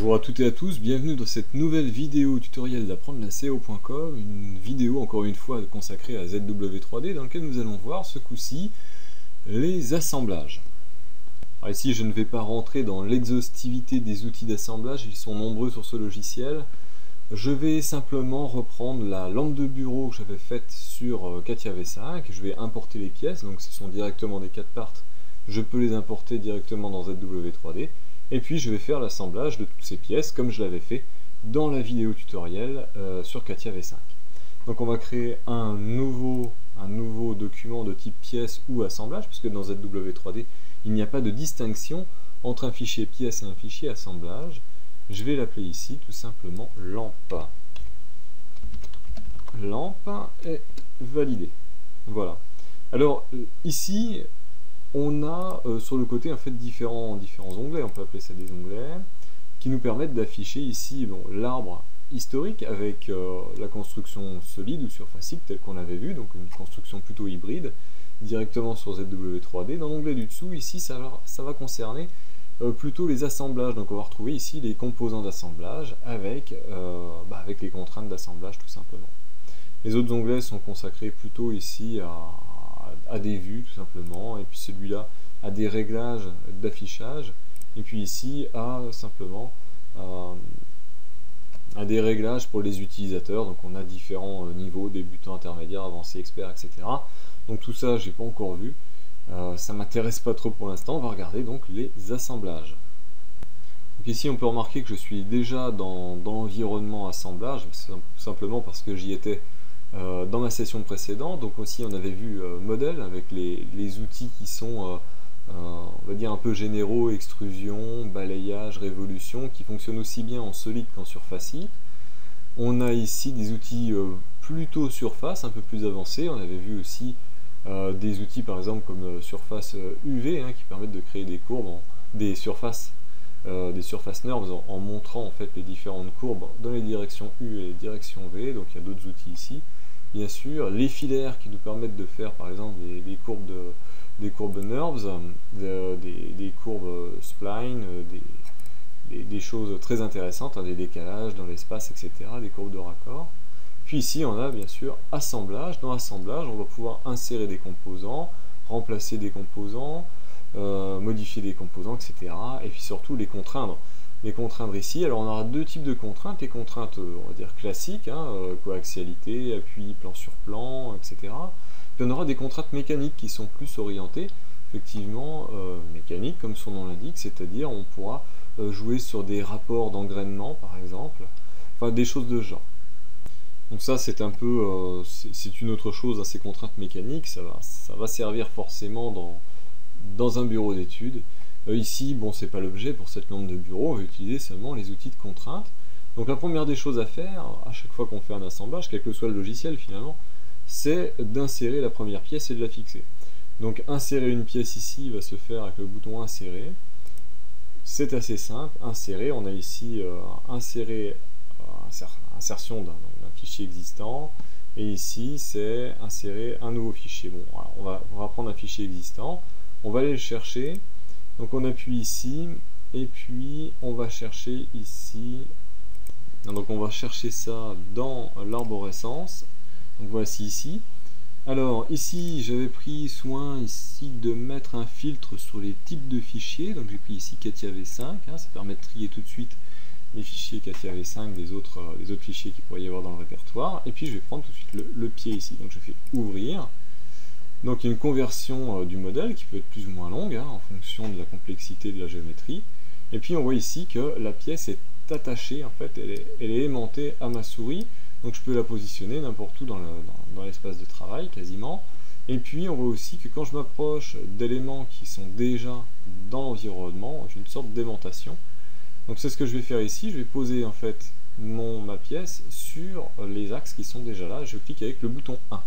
Bonjour à toutes et à tous, bienvenue dans cette nouvelle vidéo tutoriel d'apprendre la SEO.com, une vidéo encore une fois consacrée à ZW3D dans laquelle nous allons voir ce coup-ci les assemblages. Alors ici je ne vais pas rentrer dans l'exhaustivité des outils d'assemblage, ils sont nombreux sur ce logiciel. Je vais simplement reprendre la lampe de bureau que j'avais faite sur CATIA V5, je vais importer les pièces, donc ce sont directement des 4 parts, je peux les importer directement dans ZW3D. Et puis je vais faire l'assemblage de toutes ces pièces comme je l'avais fait dans la vidéo tutoriel sur CATIA V5. Donc on va créer un nouveau document de type pièce ou assemblage, puisque dans ZW3D il n'y a pas de distinction entre un fichier pièce et un fichier assemblage. Je vais l'appeler ici tout simplement lampe. Lampe est validé. Voilà. Alors ici on a sur le côté en fait différents onglets, on peut appeler ça des onglets, qui nous permettent d'afficher ici l'arbre historique avec la construction solide ou surfacique telle qu'on l'avait vu, donc une construction plutôt hybride, directement sur ZW3D. Dans l'onglet du dessous, ici, ça va concerner plutôt les assemblages, donc on va retrouver ici les composants d'assemblage avec les contraintes d'assemblage tout simplement. Les autres onglets sont consacrés plutôt ici à des vues tout simplement, et puis celui-là a des réglages d'affichage, et puis ici à simplement à des réglages pour les utilisateurs, donc on a différents niveaux, débutant, intermédiaire, avancé, expert, etc. Donc tout ça j'ai pas encore vu, ça m'intéresse pas trop pour l'instant. On va regarder donc les assemblages. Donc ici on peut remarquer que je suis déjà dans l'environnement assemblage, tout simplement parce que j'y étais dans ma session précédente. Donc aussi on avait vu modèle avec les outils qui sont on va dire un peu généraux, extrusion, balayage, révolution, qui fonctionnent aussi bien en solide qu'en surfacique. On a ici des outils plutôt surface, un peu plus avancés. On avait vu aussi des outils par exemple comme surface UV qui permettent de créer des courbes, des surface nerves en montrant en fait les différentes courbes dans les directions U et les directions V. Donc il y a d'autres outils ici. Bien sûr, les filaires qui nous permettent de faire par exemple des courbes nerves, des courbes spline, des choses très intéressantes, des décalages dans l'espace, etc., des courbes de raccord. Puis ici on a bien sûr assemblage. Dans assemblage on va pouvoir insérer des composants, remplacer des composants, modifier des composants, etc. Et puis surtout les contraindre. Les contraindre ici, alors on aura deux types de contraintes, les contraintes on va dire classiques, coaxialité, appui, plan sur plan, etc. Puis on aura des contraintes mécaniques qui sont plus orientées, effectivement, mécaniques comme son nom l'indique, c'est-à-dire on pourra jouer sur des rapports d'engrainement par exemple, enfin des choses de ce genre. Donc ça c'est un peu, c'est une autre chose, ces contraintes mécaniques, ça va servir forcément dans un bureau d'études. Ici, bon, c'est pas l'objet pour cette lampe de bureau, on va utiliser seulement les outils de contrainte. Donc la première des choses à faire, à chaque fois qu'on fait un assemblage, quel que soit le logiciel finalement, c'est d'insérer la première pièce et de la fixer. Donc insérer une pièce ici va se faire avec le bouton insérer. C'est assez simple, insérer, on a ici insertion d'un fichier existant, et ici c'est insérer un nouveau fichier. Bon, alors on va prendre un fichier existant, on va aller le chercher. Donc on appuie ici, et puis on va chercher ici, donc on va chercher ça dans l'arborescence, donc voici ici. Alors ici j'avais pris soin ici de mettre un filtre sur les types de fichiers, donc j'ai pris ici CATIA V5, ça permet de trier tout de suite les fichiers CATIA V5 des autres fichiers qu'il pourrait y avoir dans le répertoire, et puis je vais prendre tout de suite le pied ici, donc je fais ouvrir. Donc il y a une conversion du modèle qui peut être plus ou moins longue en fonction de la complexité de la géométrie. Et puis on voit ici que la pièce est attachée, en fait, elle est aimantée à ma souris. Donc je peux la positionner n'importe où dans l'espace de travail quasiment. Et puis on voit aussi que quand je m'approche d'éléments qui sont déjà dans l'environnement, j'ai une sorte d'aimantation. Donc c'est ce que je vais faire ici, je vais poser en fait ma pièce sur les axes qui sont déjà là. Je clique avec le bouton 1.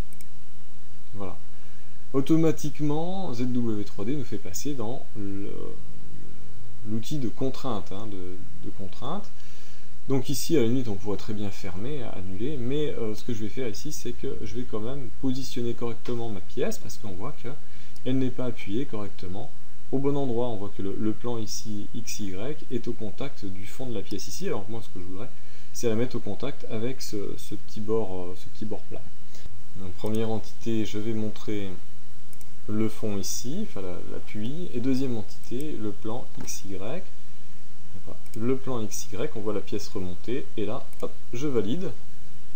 Voilà. Automatiquement, ZW3D nous fait passer dans l'outil de contrainte, de contrainte. Donc ici, à la limite, on pourrait très bien fermer, annuler, mais ce que je vais faire ici, c'est que je vais quand même positionner correctement ma pièce, parce qu'on voit qu'elle n'est pas appuyée correctement au bon endroit. On voit que le plan ici XY est au contact du fond de la pièce ici. Alors moi, ce que je voudrais, c'est la mettre au contact avec ce petit bord plat. Donc première entité, je vais montrer le fond ici, enfin l'appui, et deuxième entité, le plan XY. Le plan XY, on voit la pièce remonter, et là, hop, je valide.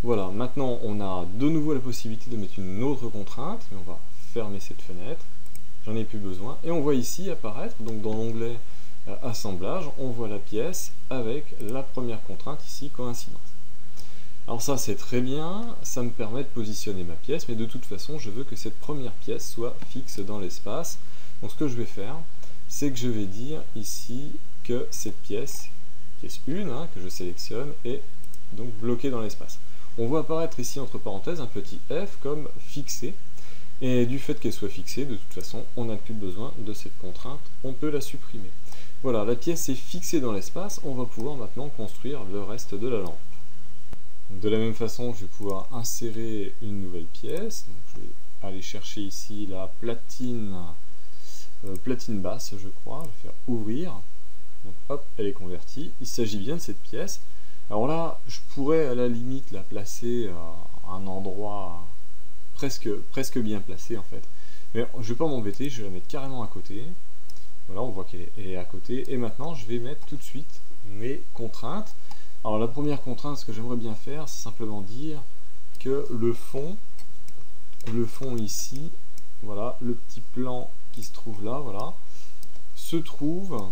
Voilà, maintenant on a de nouveau la possibilité de mettre une autre contrainte, mais on va fermer cette fenêtre, j'en ai plus besoin, et on voit ici apparaître, donc dans l'onglet assemblage, on voit la pièce avec la première contrainte ici, coïncidence. Alors ça c'est très bien, ça me permet de positionner ma pièce, mais de toute façon je veux que cette première pièce soit fixe dans l'espace. Donc ce que je vais faire, c'est que je vais dire ici que cette pièce 1, que je sélectionne, est donc bloquée dans l'espace. On voit apparaître ici entre parenthèses un petit F comme fixé, et du fait qu'elle soit fixée, de toute façon on n'a plus besoin de cette contrainte, on peut la supprimer. Voilà, la pièce est fixée dans l'espace, on va pouvoir maintenant construire le reste de la lampe. De la même façon, je vais pouvoir insérer une nouvelle pièce. Donc, je vais aller chercher ici la platine basse, je crois. Je vais faire ouvrir. Donc, hop, elle est convertie. Il s'agit bien de cette pièce. Alors là, je pourrais à la limite la placer à un endroit presque bien placé en fait. Mais je ne vais pas m'embêter, je vais la mettre carrément à côté. Voilà, on voit qu'elle est à côté. Et maintenant, je vais mettre tout de suite mes contraintes. Alors la première contrainte, ce que j'aimerais bien faire, c'est simplement dire que le fond ici, voilà, le petit plan qui se trouve là, voilà, se trouve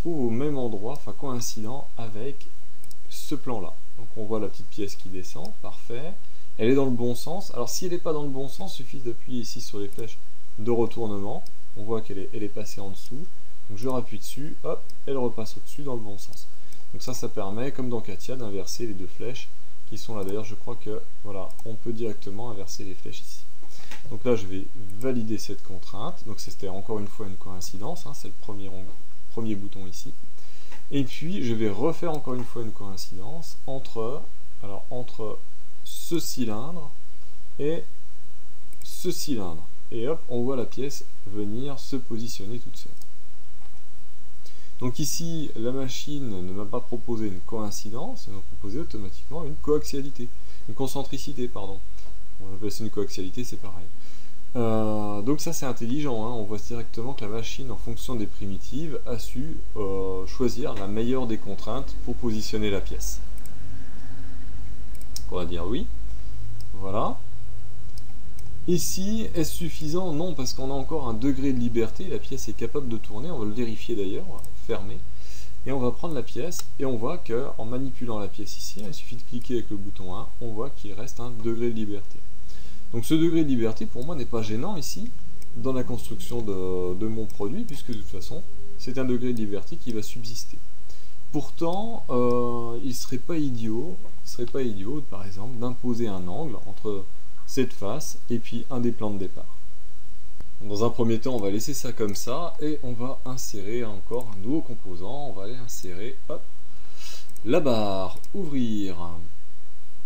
au même endroit, enfin coïncident avec ce plan-là. Donc on voit la petite pièce qui descend, parfait. Elle est dans le bon sens. Alors si elle n'est pas dans le bon sens, il suffit d'appuyer ici sur les flèches de retournement. On voit qu'elle est passée en dessous. Donc je rappuie dessus, hop, elle repasse au-dessus dans le bon sens. Donc ça permet, comme dans Katia, d'inverser les deux flèches qui sont là. D'ailleurs, je crois que voilà, on peut directement inverser les flèches ici. Donc là, je vais valider cette contrainte. Donc c'était encore une fois une coïncidence, hein, c'est le premier bouton ici. Et puis, je vais refaire encore une fois une coïncidence entre ce cylindre et ce cylindre. Et hop, on voit la pièce venir se positionner toute seule. Donc ici, la machine ne m'a pas proposé une coïncidence, elle m'a proposé automatiquement une coaxialité, une concentricité, pardon. On va appeler ça une coaxialité, c'est pareil. Donc ça c'est intelligent, hein. On voit directement que la machine, en fonction des primitives, a su choisir la meilleure des contraintes pour positionner la pièce. On va dire oui. Voilà. Ici, est-ce suffisant? Non, parce qu'on a encore un degré de liberté, la pièce est capable de tourner, on va le vérifier d'ailleurs, on va fermer, et on va prendre la pièce, et on voit qu'en manipulant la pièce ici, il suffit de cliquer avec le bouton 1, on voit qu'il reste un degré de liberté. Donc ce degré de liberté, pour moi, n'est pas gênant ici, dans la construction de mon produit, puisque de toute façon, c'est un degré de liberté qui va subsister. Pourtant, il ne serait pas idiot, par exemple, d'imposer un angle entre cette face et puis un des plans de départ. Dans un premier temps, on va laisser ça comme ça et on va insérer encore un nouveau composant. On va aller insérer, hop, la barre, ouvrir,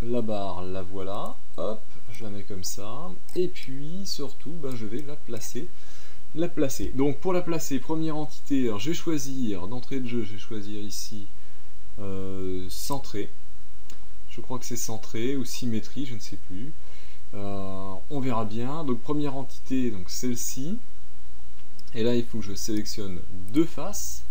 la barre, la voilà, hop, je la mets comme ça et puis surtout, je vais la placer. Donc pour la placer, première entité, alors je vais choisir d'entrée de jeu, je vais choisir ici centré. Je crois que c'est centré ou symétrie, je ne sais plus. On verra bien. Donc première entité, donc celle-ci. Et là, il faut que je sélectionne deux faces.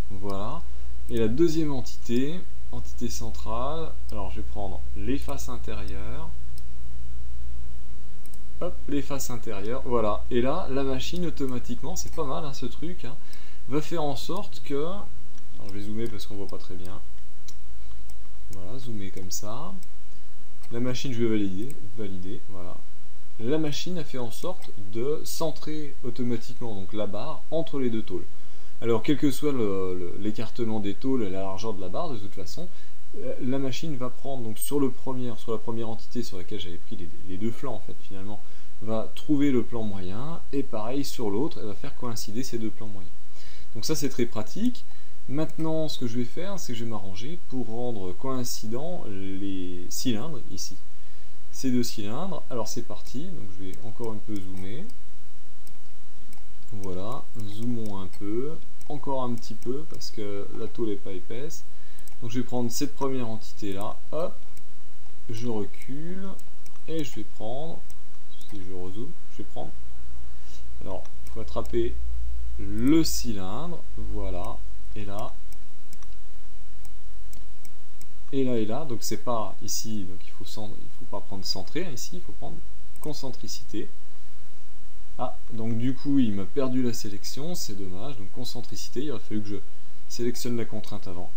Voilà. Et la deuxième entité, entité centrale. Alors je vais prendre les faces intérieures. Hop, les faces intérieures. Voilà. Et là, la machine automatiquement, c'est pas mal hein, ce truc, hein, va faire en sorte que. Alors je vais zoomer parce qu'on voit pas très bien. Voilà, zoomer comme ça. La machine, je vais valider, voilà. La machine a fait en sorte de centrer automatiquement donc la barre entre les deux tôles. Alors, quel que soit l'écartement des tôles et la largeur de la barre, de toute façon, la machine va prendre donc sur la première entité sur laquelle j'avais pris les deux flancs en fait finalement, va trouver le plan moyen et pareil sur l'autre, elle va faire coïncider ces deux plans moyens. Donc ça c'est très pratique. Maintenant, ce que je vais faire, c'est que je vais m'arranger pour rendre coïncidents les cylindres ici. Ces deux cylindres. Alors c'est parti. Donc je vais encore un peu zoomer. Voilà, zoomons un peu, encore un petit peu parce que la tôle n'est pas épaisse. Donc je vais prendre cette première entité là, hop, je recule et je vais prendre, si je rezoome, je vais prendre, alors il faut attraper le cylindre, voilà, et là, et là, donc c'est pas ici, donc il faut pas prendre centré, hein, ici il faut prendre concentricité. Ah, donc du coup il m'a perdu la sélection, c'est dommage, donc concentricité, il aurait fallu que je sélectionne la contrainte avant.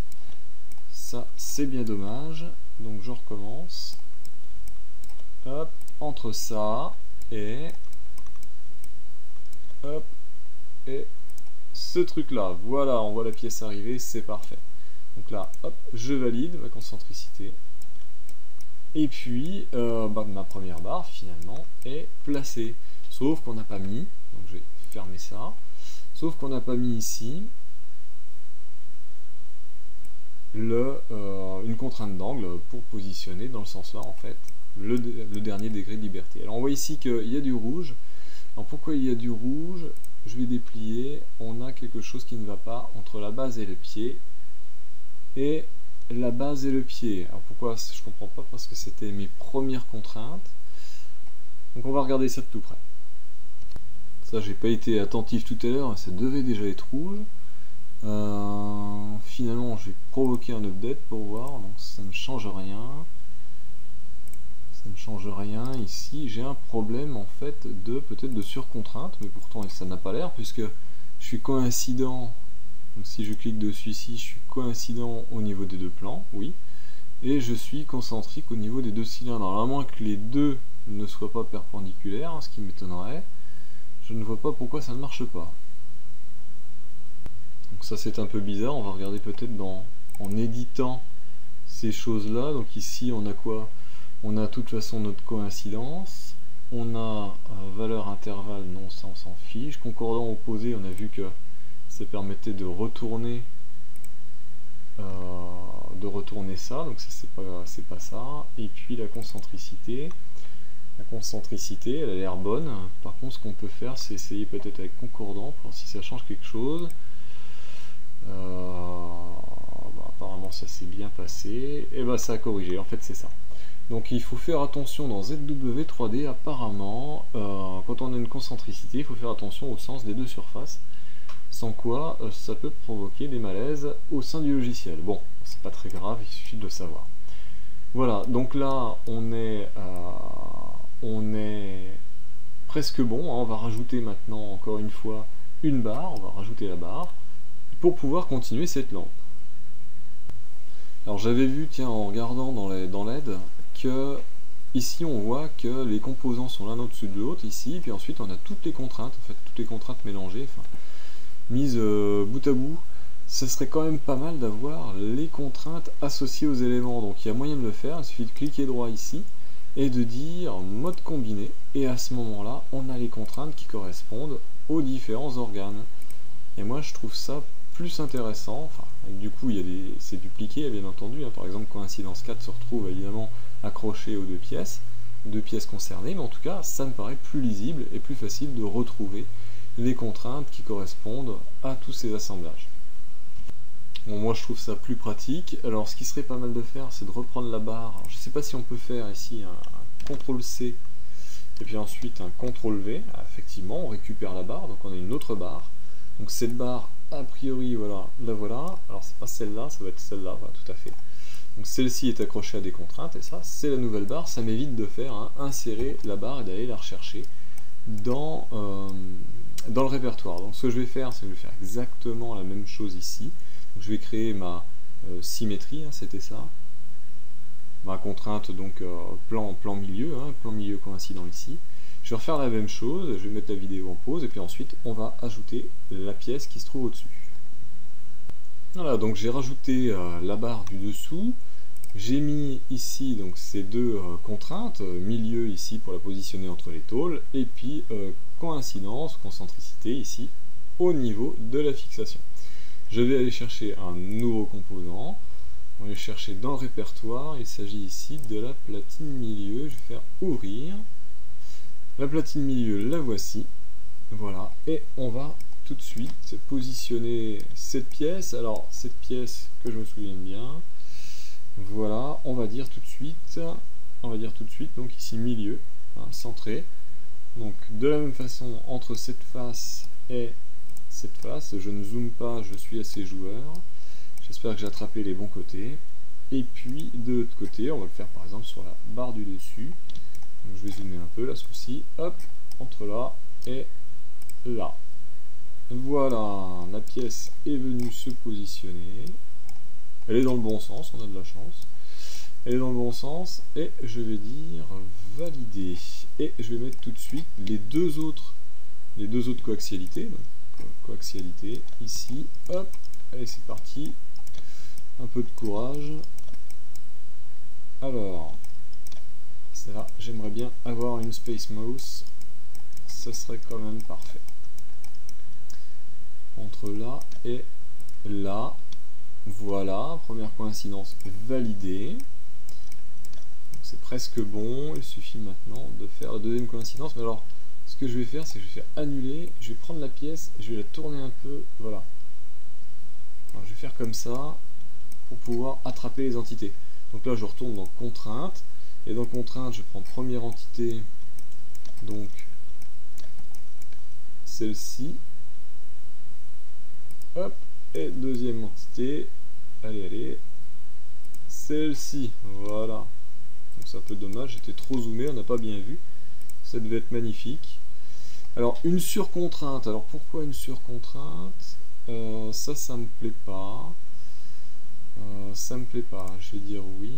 Ça c'est bien dommage, donc je recommence. Hop, entre ça et hop, et ce truc là, voilà, on voit la pièce arriver, c'est parfait. Donc là, hop, je valide ma concentricité. Et puis, ma première barre, finalement, est placée. Sauf qu'on n'a pas mis, donc je vais fermer ça, sauf qu'on n'a pas mis ici une contrainte d'angle pour positionner dans le sens là, en fait, le dernier degré de liberté. Alors on voit ici qu'il y a du rouge. Alors pourquoi il y a du rouge? Je vais déplier, on a quelque chose qui ne va pas entre la base et le pied. Et la base et le pied. Alors pourquoi? Je comprends pas, parce que c'était mes premières contraintes. Donc on va regarder ça de tout près. Ça, j'ai pas été attentif tout à l'heure, ça devait déjà être rouge. Finalement, je vais provoquer un update pour voir, donc ça ne change rien. Ça ne change rien ici. J'ai un problème en fait peut-être de surcontrainte, mais pourtant ça n'a pas l'air, puisque je suis coïncident. Donc si je clique dessus ici, je suis coïncident au niveau des deux plans, oui. Et je suis concentrique au niveau des deux cylindres. Alors à moins que les deux ne soient pas perpendiculaires, ce qui m'étonnerait, je ne vois pas pourquoi ça ne marche pas. Donc ça c'est un peu bizarre, on va regarder peut-être en éditant ces choses-là. Donc ici on a quoi? On a de toute façon notre coïncidence, on a valeur intervalle, non ça on s'en fiche. Concordant opposé, on a vu que ça permettait de retourner ça, donc ça c'est pas ça. Et puis la concentricité, elle a l'air bonne. Par contre ce qu'on peut faire, c'est essayer peut-être avec concordant pour voir si ça change quelque chose. Apparemment ça s'est bien passé, et ça a corrigé, en fait c'est ça. Donc il faut faire attention dans ZW3D, apparemment, quand on a une concentricité, il faut faire attention au sens des deux surfaces, sans quoi ça peut provoquer des malaises au sein du logiciel. Bon, c'est pas très grave, il suffit de le savoir. Voilà, donc là on est presque bon, hein. On va rajouter maintenant encore une fois une barre, on va rajouter la barre, pour pouvoir continuer cette lampe. Alors j'avais vu, tiens, en regardant dans l'aide, que ici on voit que les composants sont l'un au-dessus de l'autre, ici, puis ensuite on a toutes les contraintes, en fait toutes les contraintes mélangées, mises bout à bout. Ce serait quand même pas mal d'avoir les contraintes associées aux éléments, donc il y a moyen de le faire, il suffit de cliquer droit ici, et de dire mode combiné, et à ce moment-là, on a les contraintes qui correspondent aux différents organes. Et moi je trouve ça plus intéressant, du coup c'est dupliqué bien entendu, hein. Par exemple coïncidence 4 se retrouve évidemment accroché aux deux pièces concernées, mais en tout cas ça me paraît plus lisible et plus facile de retrouver les contraintes qui correspondent à tous ces assemblages. Bon, moi je trouve ça plus pratique. Alors ce qui serait pas mal de faire, c'est de reprendre la barre. Alors, je ne sais pas si on peut faire ici un CTRL C et puis ensuite un CTRL V. Effectivement, on récupère la barre, donc on a une autre barre. Donc cette barre, a priori, voilà, la voilà. Alors c'est pas celle-là, ça va être celle-là, voilà, tout à fait. Donc celle-ci est accrochée à des contraintes, et ça, c'est la nouvelle barre. Ça m'évite de faire insérer la barre et d'aller la rechercher dans le répertoire. Donc ce que je vais faire, c'est que je vais faire exactement la même chose ici. Donc, je vais créer ma symétrie, hein, c'était ça. Ma contrainte, donc plan milieu coïncident ici. Je vais refaire la même chose, je vais mettre la vidéo en pause, et puis ensuite on va ajouter la pièce qui se trouve au-dessus. Voilà, donc j'ai rajouté la barre du dessous, j'ai mis ici donc ces deux contraintes, milieu ici pour la positionner entre les tôles, et puis coïncidence, concentricité ici au niveau de la fixation. Je vais aller chercher un nouveau composant, on va aller chercher dans le répertoire, il s'agit ici de la platine milieu, je vais faire ouvrir. La platine milieu, la voici. Voilà, et on va tout de suite positionner cette pièce. Alors cette pièce que je me souviens bien, voilà, on va dire tout de suite, donc ici milieu, hein, centré. Donc de la même façon entre cette face et cette face, je ne zoome pas, je suis assez joueur. J'espère que j'ai attrapé les bons côtés. Et puis de l'autre côté, on va le faire par exemple sur la barre du dessus. Donc, je vais zoomer un peu là, ceci, hop, entre là et là. Voilà, la pièce est venue se positionner. Elle est dans le bon sens, on a de la chance. Elle est dans le bon sens et je vais dire valider. Et je vais mettre tout de suite les deux autres coaxialités. Donc, coaxialité ici, hop, allez c'est parti. Un peu de courage. Alors, ça, j'aimerais bien avoir une Space Mouse. Ça serait quand même parfait. Entre là et là. Voilà, première coïncidence validée. C'est presque bon. Il suffit maintenant de faire la deuxième coïncidence. Mais alors, ce que je vais faire, c'est que je vais faire annuler. Je vais prendre la pièce, je vais la tourner un peu. Voilà. Alors, je vais faire comme ça pour pouvoir attraper les entités. Donc là, je retourne dans contrainte. Et dans contrainte, je prends première entité. Donc, celle-ci. Hop. Et deuxième entité. Allez, celle-ci. Voilà. Donc c'est un peu dommage, j'étais trop zoomé, on n'a pas bien vu. Ça devait être magnifique. Alors, une surcontrainte. Alors, pourquoi une surcontrainte? Ça me plaît pas. Ça me plaît pas. Je vais dire oui.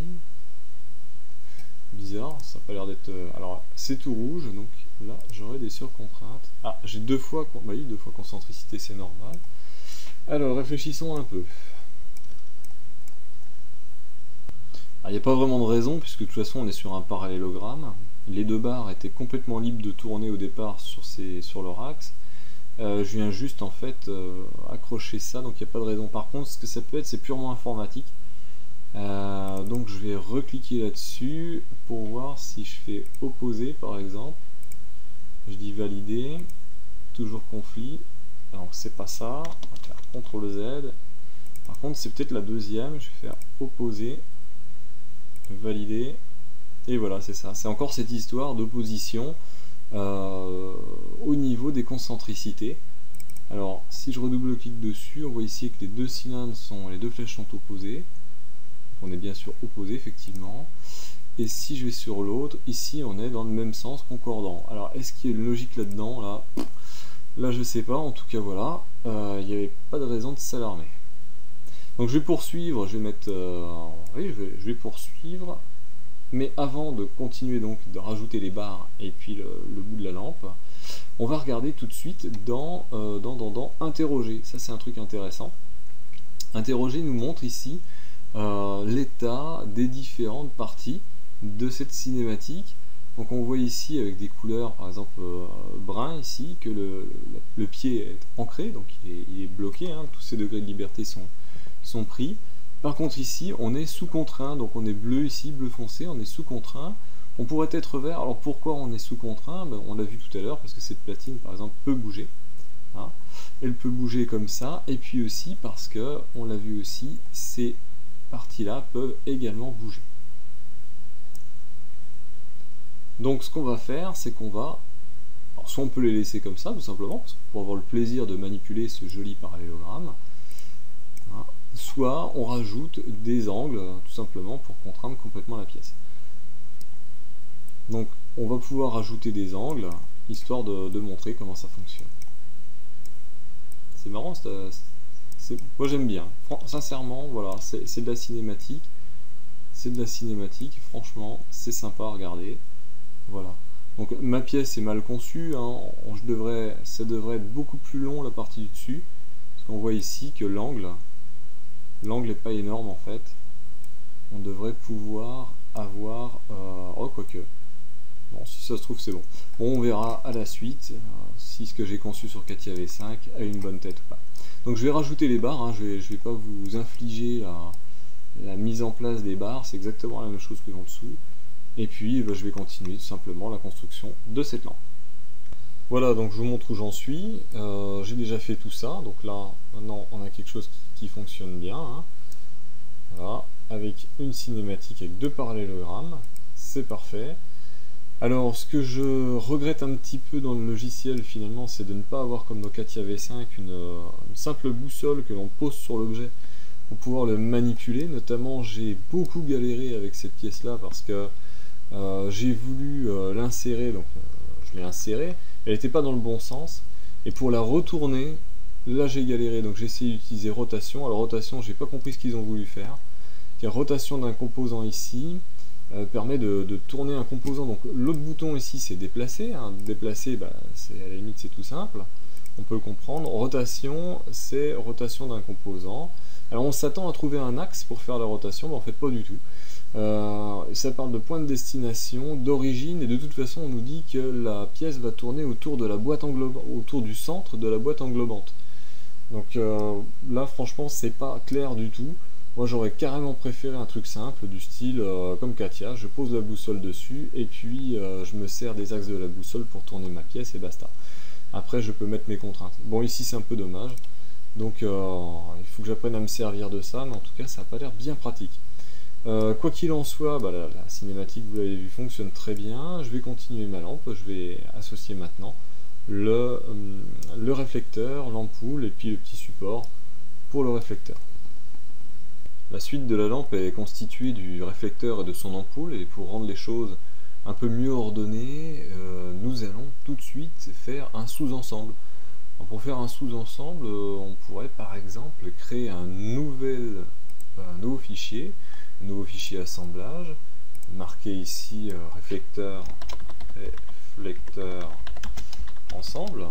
Bizarre, ça n'a pas l'air d'être... Alors, c'est tout rouge, donc là, j'aurai des surcontraintes. Ah, j'ai deux fois... Bah oui, deux fois concentricité, c'est normal. Alors, réfléchissons un peu. Il n'y a pas vraiment de raison, puisque de toute façon, on est sur un parallélogramme. Les deux barres étaient complètement libres de tourner au départ sur leur axe. Je viens juste, en fait, accrocher ça, donc il n'y a pas de raison. Par contre, ce que ça peut être, c'est purement informatique. Donc je vais recliquer là-dessus pour voir si je fais opposer par exemple. Je dis valider, toujours conflit. Alors c'est pas ça, on va faire CTRL Z. Par contre c'est peut-être la deuxième, je vais faire opposer, valider, et voilà c'est ça. C'est encore cette histoire d'opposition au niveau des concentricités. Alors si je redouble-clique dessus, on voit ici que les deux cylindres les deux flèches sont opposées. On est bien sûr opposé effectivement, et si je vais sur l'autre, ici on est dans le même sens concordant. Alors est-ce qu'il y a une logique là-dedans? Là je sais pas, en tout cas voilà, il n'y avait pas de raison de s'alarmer. Donc je vais poursuivre, je vais mettre, oui je vais poursuivre, mais avant de continuer donc de rajouter les barres et puis le bout de la lampe, on va regarder tout de suite dans interroger. Ça c'est un truc intéressant. Interroger nous montre ici l'état des différentes parties de cette cinématique. Donc on voit ici avec des couleurs par exemple brun ici que le pied est ancré, donc il est bloqué, hein, tous ces degrés de liberté sont pris. Par contre ici on est sous contraint, donc on est bleu ici, bleu foncé, on est sous contraint. On pourrait être vert. Alors pourquoi on est sous contraint? On l'a vu tout à l'heure, parce que cette platine par exemple peut bouger, hein. Elle peut bouger comme ça, et puis aussi parce que, on l'a vu aussi, ces parties-là peuvent également bouger. Donc ce qu'on va faire, c'est qu'on va... Alors soit on peut les laisser comme ça, tout simplement, pour avoir le plaisir de manipuler ce joli parallélogramme, hein. Soit on rajoute des angles, tout simplement, pour contraindre complètement la pièce. Donc on va pouvoir rajouter des angles, histoire de montrer comment ça fonctionne. C'est marrant, moi j'aime bien, sincèrement, voilà, c'est de la cinématique, franchement, c'est sympa à regarder, voilà. Donc ma pièce est mal conçue, hein, ça devrait être beaucoup plus long la partie du dessus, parce qu'on voit ici que l'angle n'est pas énorme en fait, on devrait pouvoir avoir, oh quoique, bon si ça se trouve c'est bon. Bon, on verra à la suite si ce que j'ai conçu sur Catia V5 a une bonne tête ou pas. Donc je vais rajouter les barres, hein, je vais pas vous infliger la mise en place des barres, c'est exactement la même chose que en dessous. Et puis je vais continuer tout simplement la construction de cette lampe. Voilà, donc je vous montre où j'en suis. J'ai déjà fait tout ça, donc là, maintenant, on a quelque chose qui fonctionne bien. Hein. Voilà, avec une cinématique avec 2 parallélogrammes, c'est parfait. Alors, ce que je regrette un petit peu dans le logiciel, finalement, c'est de ne pas avoir, comme dans CATIA V5, une simple boussole que l'on pose sur l'objet pour pouvoir le manipuler. Notamment, j'ai beaucoup galéré avec cette pièce-là parce que j'ai voulu l'insérer, donc je l'ai insérée, elle n'était pas dans le bon sens, et pour la retourner, là j'ai galéré, donc j'ai essayé d'utiliser rotation. Alors rotation, j'ai pas compris ce qu'ils ont voulu faire. La rotation d'un composant ici permet de tourner un composant. Donc l'autre bouton ici c'est déplacer, hein. Déplacer, bah, à la limite c'est tout simple, on peut le comprendre. Rotation, c'est rotation d'un composant. Alors on s'attend à trouver un axe pour faire la rotation, mais en fait pas du tout. Ça parle de point de destination, d'origine, et de toute façon on nous dit que la pièce va tourner autour de la boîte englobante, autour du centre de la boîte englobante. Donc là franchement c'est pas clair du tout. Moi j'aurais carrément préféré un truc simple du style comme CATIA, je pose la boussole dessus et puis je me sers des axes de la boussole pour tourner ma pièce et basta. Après je peux mettre mes contraintes. Bon ici c'est un peu dommage, donc il faut que j'apprenne à me servir de ça, mais en tout cas ça n'a pas l'air bien pratique. Quoi qu'il en soit, bah, la cinématique, vous l'avez vu, fonctionne très bien. Je vais continuer ma lampe, je vais associer maintenant le réflecteur, l'ampoule et puis le petit support pour le réflecteur. La suite de la lampe est constituée du réflecteur et de son ampoule, et pour rendre les choses un peu mieux ordonnées, nous allons tout de suite faire un sous-ensemble. Pour faire un sous-ensemble, on pourrait par exemple créer un nouveau fichier assemblage, marqué ici réflecteur ensemble,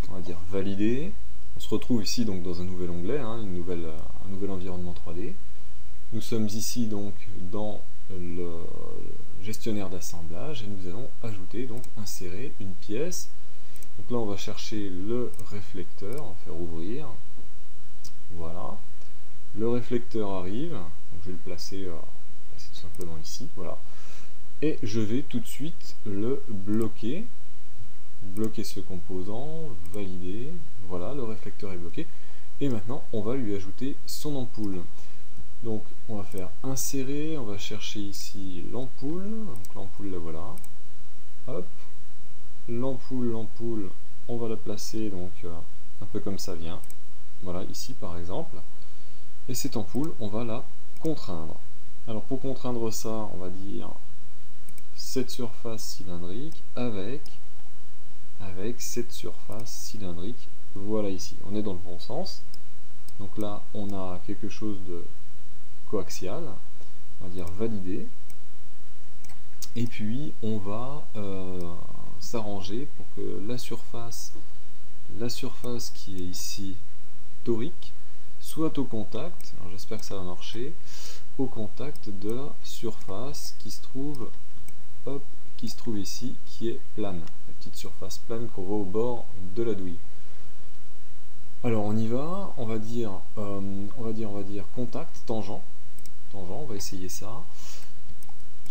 on va dire valider. On se retrouve ici donc dans un nouvel onglet, hein, un nouvel environnement 3D. Nous sommes ici donc dans le gestionnaire d'assemblage et nous allons ajouter, donc insérer une pièce. Donc là on va chercher le réflecteur, on va faire ouvrir. Voilà. Le réflecteur arrive, donc je vais le placer tout simplement ici, voilà. Et je vais tout de suite le bloquer ce composant, valider, voilà, le réflecteur est bloqué. Et maintenant, on va lui ajouter son ampoule. Donc, on va faire insérer, on va chercher ici l'ampoule, donc l'ampoule la voilà. Hop, l'ampoule, on va la placer donc un peu comme ça vient. Voilà, ici par exemple. Et cette ampoule, on va la contraindre. Alors pour contraindre ça, on va dire cette surface cylindrique avec cette surface cylindrique. Voilà ici, on est dans le bon sens. Donc là, on a quelque chose de coaxial. On va dire valider. Et puis, on va s'arranger pour que la surface qui est ici torique soit au contact, alors j'espère que ça va marcher, au contact de la surface qui se trouve ici, qui est plane, la petite surface plane qu'on voit au bord de la douille. Alors on y va, on va dire contact, tangent, on va essayer ça,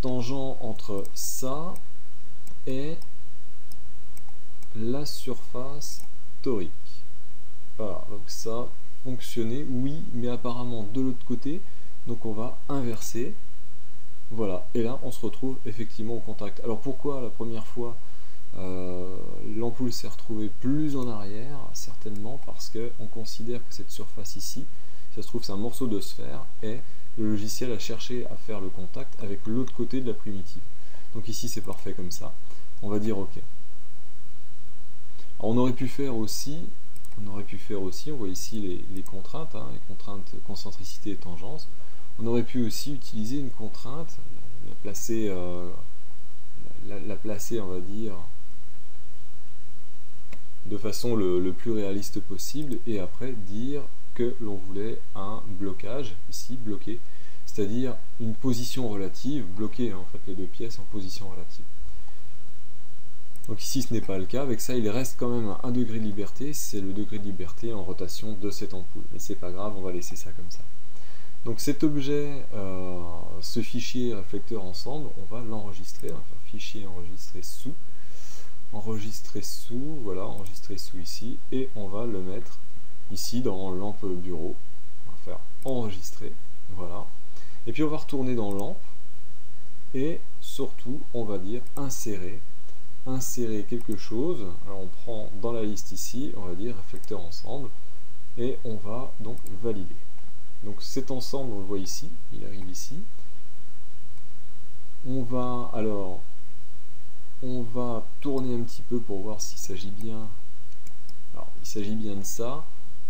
tangent entre ça et la surface torique. Voilà, donc ça fonctionnait, oui, mais apparemment de l'autre côté, donc on va inverser. Voilà, et là on se retrouve effectivement au contact. Alors pourquoi la première fois l'ampoule s'est retrouvée plus en arrière? Certainement parce qu'on considère que cette surface ici, ça se trouve c'est un morceau de sphère, et le logiciel a cherché à faire le contact avec l'autre côté de la primitive. Donc ici c'est parfait comme ça, on va dire OK. Alors, on aurait pu faire aussi, on voit ici les contraintes, hein, les contraintes concentricité et tangence. On aurait pu aussi utiliser une contrainte, la placer, on va dire, de façon le plus réaliste possible, et après dire que l'on voulait un blocage, ici, bloqué, c'est-à-dire une position relative, bloquer en fait les deux pièces en position relative. Donc ici ce n'est pas le cas, avec ça il reste quand même un degré de liberté, c'est le degré de liberté en rotation de cette ampoule, mais c'est pas grave, on va laisser ça comme ça. Donc cet objet, ce fichier réflecteur ensemble, on va l'enregistrer, on va faire fichier enregistrer sous, enregistrer sous, voilà, enregistrer sous ici, et on va le mettre ici dans lampe bureau. On va faire enregistrer, voilà. Et puis on va retourner dans lampe, et surtout on va dire insérer quelque chose. Alors on prend dans la liste ici, on va dire réflecteur ensemble, et on va donc valider. Donc cet ensemble, on le voit ici, il arrive ici. On va tourner un petit peu pour voir s'il s'agit bien. Alors il s'agit bien de ça,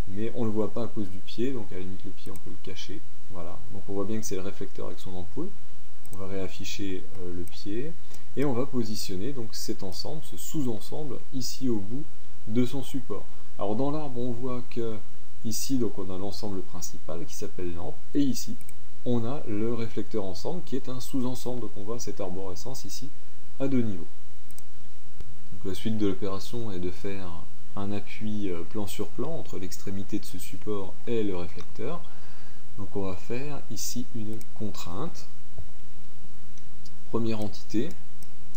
mais on ne le voit pas à cause du pied, donc à la limite le pied on peut le cacher. Voilà, donc on voit bien que c'est le réflecteur avec son ampoule. On va réafficher le pied et on va positionner donc cet ensemble, ce sous-ensemble ici au bout de son support. Alors dans l'arbre on voit que ici donc on a l'ensemble principal qui s'appelle lampe, et ici on a le réflecteur ensemble qui est un sous-ensemble. Donc on voit cette arborescence ici à deux niveaux. Donc la suite de l'opération est de faire un appui plan sur plan entre l'extrémité de ce support et le réflecteur. Donc on va faire ici une contrainte. Première entité,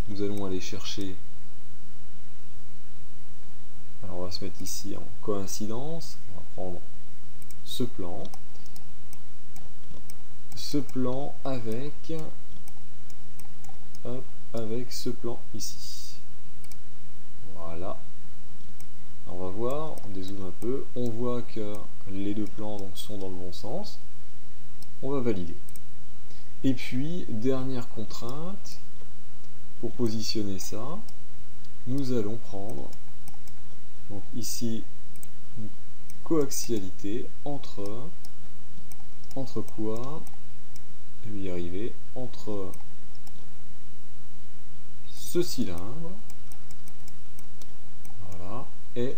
nous allons aller chercher, alors on va se mettre ici en coïncidence, on va prendre ce plan avec, hop, avec ce plan ici. Voilà. Alors on va voir, on dézoome un peu, on voit que les deux plans donc, sont dans le bon sens. On va valider. Et puis, dernière contrainte, pour positionner ça, nous allons prendre donc ici une coaxialité entre quoi? Je vais y arriver, entre ce cylindre, voilà, et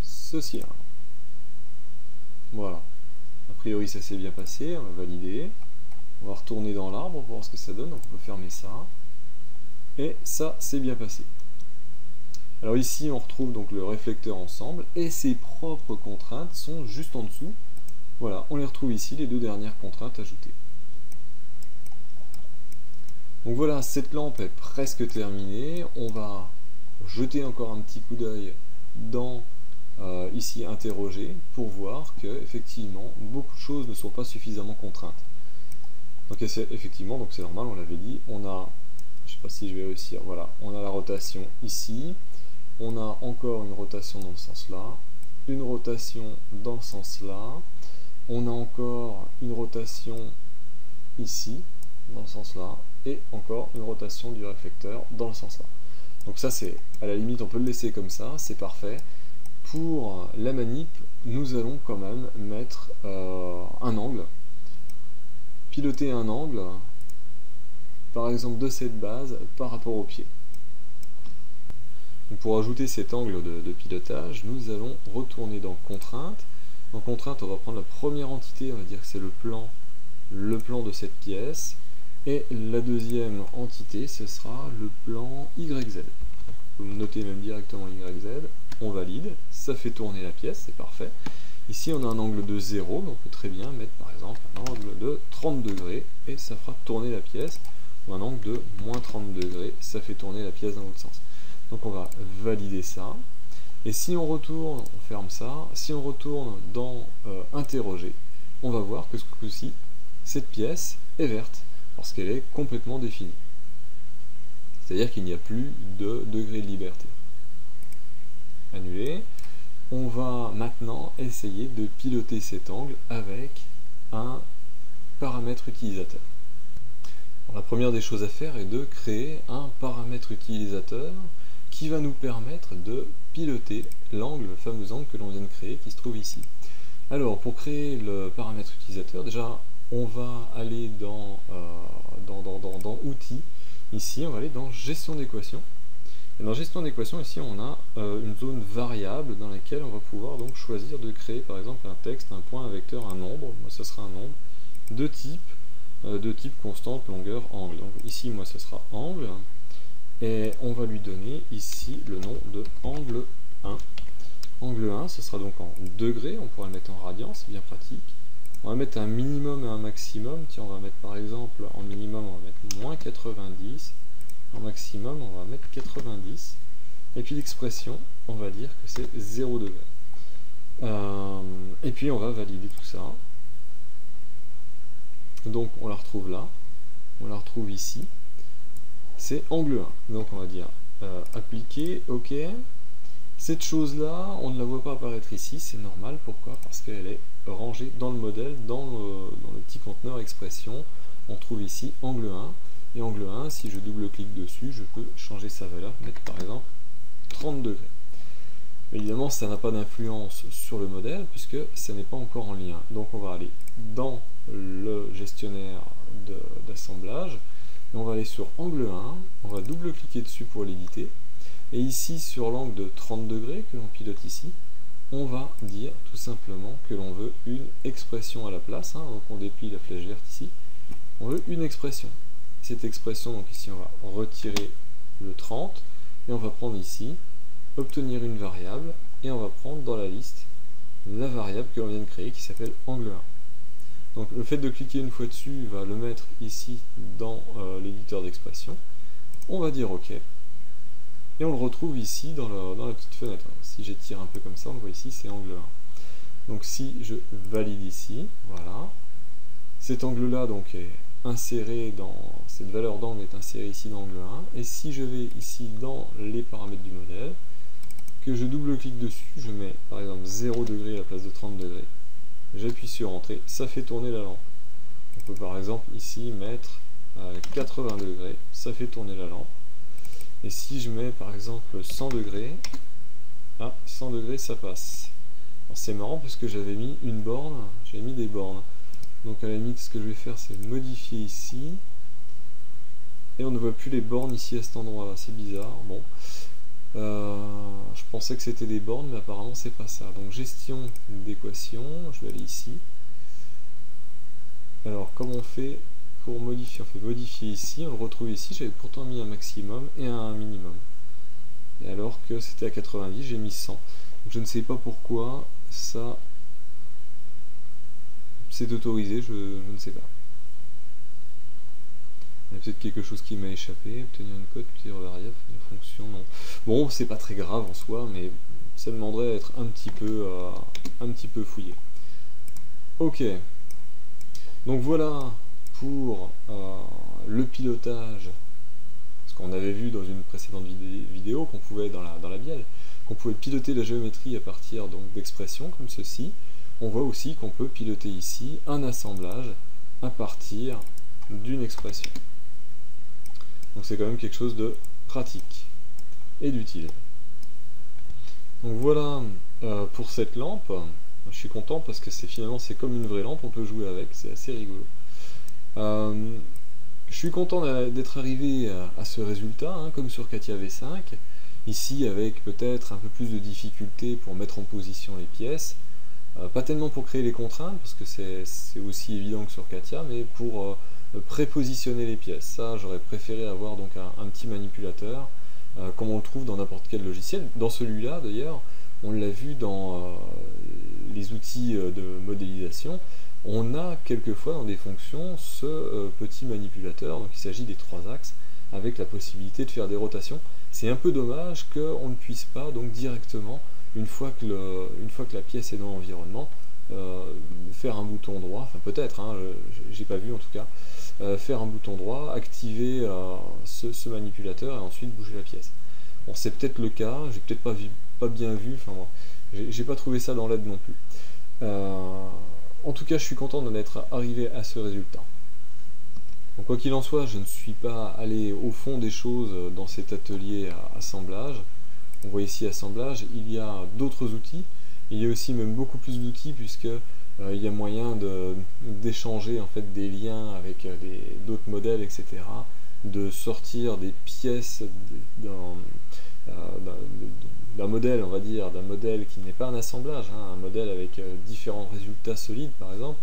ce cylindre. Voilà. A priori ça s'est bien passé, on va valider. On va retourner dans l'arbre pour voir ce que ça donne, donc on peut fermer ça. Et ça c'est bien passé. Alors ici on retrouve donc le réflecteur ensemble et ses propres contraintes sont juste en dessous. Voilà, on les retrouve ici, les deux dernières contraintes ajoutées. Donc voilà, cette lampe est presque terminée. On va jeter encore un petit coup d'œil dans ici interroger pour voir que effectivement beaucoup de choses ne sont pas suffisamment contraintes. Donc effectivement, donc c'est normal, on l'avait dit, on a, je sais pas si je vais réussir, voilà, on a la rotation ici, on a encore une rotation dans le sens là, une rotation dans le sens là, on a encore une rotation ici dans le sens là, et encore une rotation du réflecteur dans le sens là. Donc ça c'est, à la limite on peut le laisser comme ça, c'est parfait. Pour la manip, nous allons quand même mettre un angle, piloter un angle, par exemple de cette base par rapport au pied. Donc pour ajouter cet angle de pilotage, nous allons retourner dans contrainte. Dans contrainte, on va prendre la première entité, on va dire que c'est le plan de cette pièce, et la deuxième entité, ce sera le plan YZ. Vous notez même directement YZ. On valide, ça fait tourner la pièce, c'est parfait. Ici on a un angle de 0, donc on peut très bien mettre par exemple un angle de 30 degrés et ça fera tourner la pièce, ou un angle de moins 30 degrés, ça fait tourner la pièce dans l'autre sens. Donc on va valider ça, et si on retourne, on ferme ça, si on retourne dans interroger, on va voir que ce coup-ci, cette pièce est verte, parce qu'elle est complètement définie. C'est-à-dire qu'il n'y a plus de degré de liberté. Annuler. On va maintenant essayer de piloter cet angle avec un paramètre utilisateur. Alors, la première des choses à faire est de créer un paramètre utilisateur qui va nous permettre de piloter l'angle, le fameux angle que l'on vient de créer, qui se trouve ici. Alors pour créer le paramètre utilisateur, déjà on va aller dans outils, ici on va aller dans gestion d'équation. Dans gestion d'équation, ici on a une zone variable dans laquelle on va pouvoir donc choisir de créer par exemple un texte, un point, un vecteur, un nombre. Moi ce sera un nombre de type constante, longueur, angle. Donc ici moi ce sera angle, et on va lui donner ici le nom de angle 1. Angle 1, ce sera donc en degrés, on pourra le mettre en radian, c'est bien pratique. On va mettre un minimum et un maximum. Tiens, on va mettre par exemple, en minimum, on va mettre moins 90. En maximum, on va mettre 90. Et puis l'expression, on va dire que c'est 0 degré. Et puis on va valider tout ça. Donc on la retrouve là. On la retrouve ici. C'est angle 1. Donc on va dire appliquer, OK. Cette chose-là, on ne la voit pas apparaître ici, c'est normal. Pourquoi? Parce qu'elle est rangée dans le modèle, dans le petit conteneur expression. On trouve ici angle 1. Et angle 1, si je double-clique dessus, je peux changer sa valeur, mettre par exemple 30 degrés. Évidemment, ça n'a pas d'influence sur le modèle, puisque ça n'est pas encore en lien. Donc on va aller dans le gestionnaire d'assemblage, et on va aller sur angle 1, on va double-cliquer dessus pour l'éditer. Et ici, sur l'angle de 30 degrés que l'on pilote ici, on va dire tout simplement que l'on veut une expression à la place. Donc on déplie la flèche verte ici. On veut une expression. Cette expression, donc ici, on va retirer le 30. Et on va prendre ici, obtenir une variable. Et on va prendre dans la liste la variable que l'on vient de créer qui s'appelle angle 1. Donc le fait de cliquer une fois dessus va le mettre ici dans l'éditeur d'expression. On va dire OK. Et on le retrouve ici dans la petite fenêtre. Si j'étire un peu comme ça, on le voit ici, c'est angle 1. Donc si je valide ici, voilà, cet angle-là donc est inséré dans, cette valeur d'angle est insérée ici dans angle 1. Et si je vais ici dans les paramètres du modèle, que je double-clique dessus, je mets par exemple 0 degré à la place de 30 degrés. J'appuie sur Entrée, ça fait tourner la lampe. On peut par exemple ici mettre 80 degrés, ça fait tourner la lampe. Et si je mets par exemple 100 degrés, 100 degrés ça passe. C'est marrant parce que j'avais mis une borne, j'ai mis des bornes. Donc à la limite ce que je vais faire c'est modifier ici. Et on ne voit plus les bornes ici à cet endroit là, c'est bizarre. Bon, je pensais que c'était des bornes mais apparemment c'est pas ça. Donc gestion d'équation, je vais aller ici. Alors comment on fait pour modifier? On fait modifier ici, on le retrouve ici, j'avais pourtant mis un maximum et un minimum. Et alors que c'était à 90, j'ai mis 100. Donc je ne sais pas pourquoi ça c'est autorisé, je ne sais pas. Il y a peut-être quelque chose qui m'a échappé, obtenir une cote, plusieurs variables, une fonction, non. Bon, c'est pas très grave en soi, mais ça demanderait à être un petit peu fouillé. Ok. Donc voilà pour le pilotage, ce qu'on avait vu dans une précédente vidéo, qu'on pouvait dans la bielle, qu'on pouvait piloter la géométrie à partir d'expressions comme ceci. On voit aussi qu'on peut piloter ici un assemblage à partir d'une expression. Donc c'est quand même quelque chose de pratique et d'utile. Donc voilà pour cette lampe. Je suis content parce que finalement c'est comme une vraie lampe, on peut jouer avec, c'est assez rigolo. Je suis content d'être arrivé à ce résultat, comme sur CATIA V5, ici avec peut-être un peu plus de difficulté pour mettre en position les pièces, pas tellement pour créer les contraintes, parce que c'est aussi évident que sur CATIA, mais pour prépositionner les pièces. Ça, j'aurais préféré avoir donc un petit manipulateur, comme on le trouve dans n'importe quel logiciel. Dans celui-là, d'ailleurs, on l'a vu dans les outils de modélisation, on a quelquefois dans des fonctions ce petit manipulateur, donc il s'agit des 3 axes, avec la possibilité de faire des rotations. C'est un peu dommage qu'on ne puisse pas donc directement, une fois que la pièce est dans l'environnement, faire un bouton droit, enfin peut-être, j'ai pas vu en tout cas, faire un bouton droit, activer ce manipulateur et ensuite bouger la pièce. Bon, c'est peut-être le cas, j'ai peut-être pas bien vu, enfin bon, j'ai pas trouvé ça dans l'aide non plus. En tout cas, je suis content d'en être arrivé à ce résultat. Donc, quoi qu'il en soit, je ne suis pas allé au fond des choses dans cet atelier à assemblage. On voit ici assemblage, il y a d'autres outils, il y a aussi même beaucoup plus d'outils puisque il y a moyen d'échanger en fait des liens avec d'autres modèles, etc. De sortir des pièces d'un modèle, on va dire, d'un modèle qui n'est pas un assemblage, un modèle avec différents résultats solides par exemple,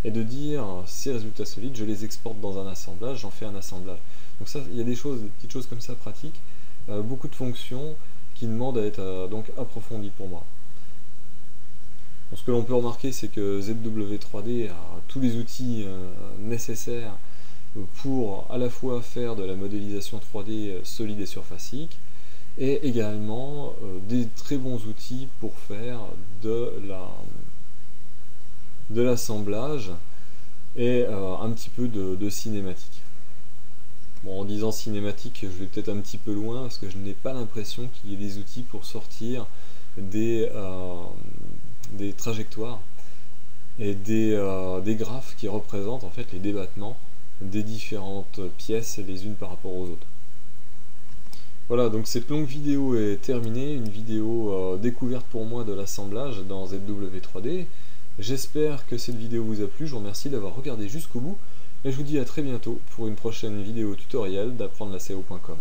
et de dire ces résultats solides, je les exporte dans un assemblage, j'en fais un assemblage. Donc ça, il y a des petites choses comme ça pratiques, beaucoup de fonctions qui demandent à être donc approfondies pour moi. Bon, ce que l'on peut remarquer, c'est que ZW3D a tous les outils nécessaires pour à la fois faire de la modélisation 3D solide et surfacique, et également des très bons outils pour faire de l'assemblage et un petit peu de cinématique. Bon, en disant cinématique, je vais peut-être un petit peu loin parce que je n'ai pas l'impression qu'il y ait des outils pour sortir des trajectoires et des graphes qui représentent en fait les débattements des différentes pièces les unes par rapport aux autres. Voilà, donc cette longue vidéo est terminée, une vidéo découverte pour moi de l'assemblage dans ZW3D. J'espère que cette vidéo vous a plu, je vous remercie d'avoir regardé jusqu'au bout, et je vous dis à très bientôt pour une prochaine vidéo tutoriel d'apprendre la SEO.com.